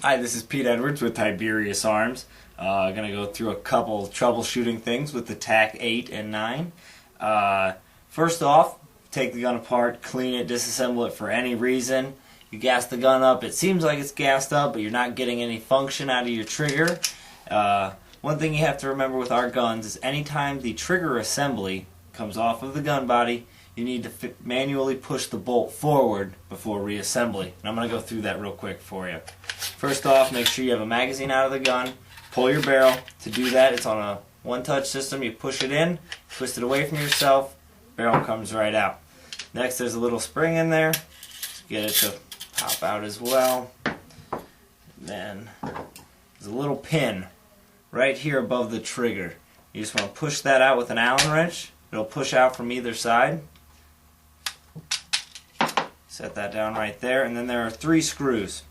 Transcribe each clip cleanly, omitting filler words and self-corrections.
Hi, this is Pete Edwards with Tiberius Arms. I'm going to go through a couple troubleshooting things with the TAC 8 and 9. First off, take the gun apart, clean it, disassemble it for any reason. You gas the gun up, it seems like it's gassed up, but you're not getting any function out of your trigger. One thing you have to remember with our guns is anytime the trigger assembly comes off of the gun body, you need to manually push the bolt forward before reassembly. And I'm going to go through that real quick for you. First off, make sure you have a magazine out of the gun. Pull your barrel. To do that, it's on a one-touch system. You push it in, twist it away from yourself, barrel comes right out. Next, there's a little spring in there. Just get it to pop out as well. Then there's a little pin right here above the trigger. You just want to push that out with an Allen wrench. It'll push out from either side. Set that down right there, and then there are 3 screws.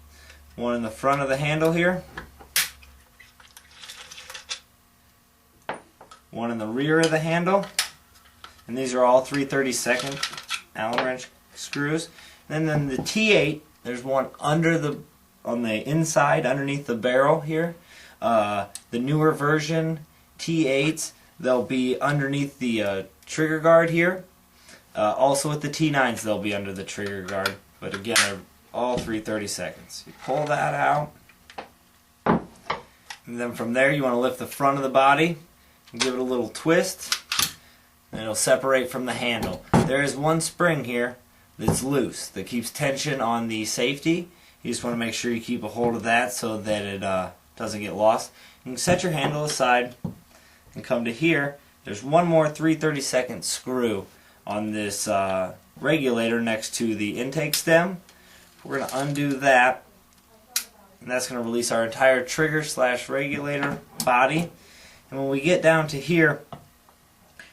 One in the front of the handle here, one in the rear of the handle, and these are all 3/32 Allen wrench screws. And then the T8, there's one on the inside, underneath the barrel here. The newer version T8s, they'll be underneath the trigger guard here. Also with the T9s, they'll be under the trigger guard, but again, they're all 3/32. You pull that out, and then from there you want to lift the front of the body and give it a little twist, and it'll separate from the handle. There is one spring here that's loose that keeps tension on the safety. You just want to make sure you keep a hold of that so that it doesn't get lost. You can set your handle aside and come to here. There's one more 3/32 screw on this regulator next to the intake stem. We're going to undo that, and that's going to release our entire trigger / regulator body. And when we get down to here,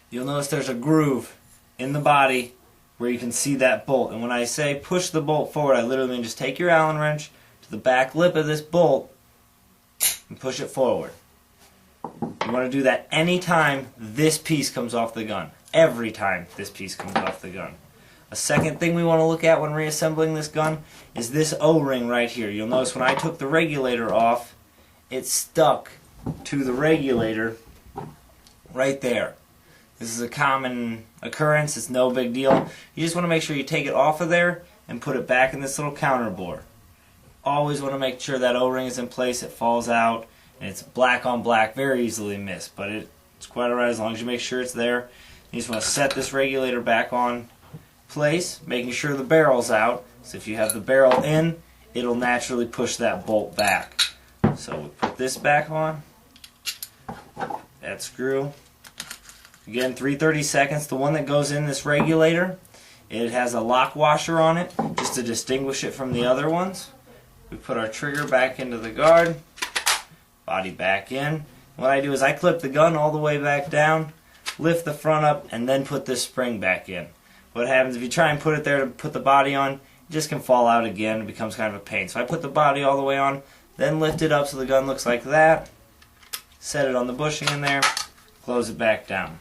you'll notice there's a groove in the body where you can see that bolt. And when I say push the bolt forward, I literally mean just take your Allen wrench to the back lip of this bolt and push it forward. You want to do that anytime this piece comes off the gun. Every time this piece comes off the gun. A second thing we want to look at when reassembling this gun is this O-ring right here. You'll notice when I took the regulator off, it stuck to the regulator right there. This is a common occurrence. It's no big deal. You just want to make sure you take it off of there and put it back in this little counter bore. Always want to make sure that O-ring is in place. It falls out, and it's black on black, very easily missed, but it's quite alright as long as you make sure it's there. You just want to set this regulator back on place, making sure the barrel's out. So if you have the barrel in, it'll naturally push that bolt back. So we put this back on, that screw. Again, 3/32, the one that goes in this regulator, it has a lock washer on it, just to distinguish it from the other ones. We put our trigger back into the guard, body back in. What I do is I clip the gun all the way back down, lift the front up, and then put this spring back in. What happens if you try and put it there to put the body on, it just can fall out again. It becomes kind of a pain. So I put the body all the way on, then lift it up so the gun looks like that, set it on the bushing in there, close it back down.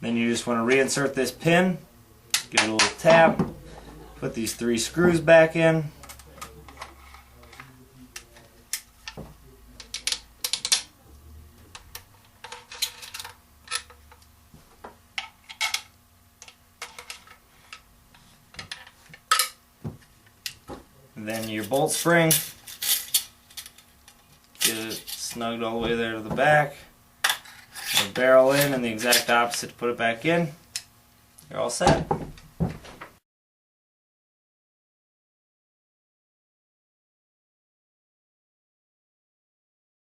Then you just want to reinsert this pin, give it a little tap, put these 3 screws back in, and then your bolt spring, get it snugged all the way there to the back, the barrel in and the exact opposite to put it back in. You're all set.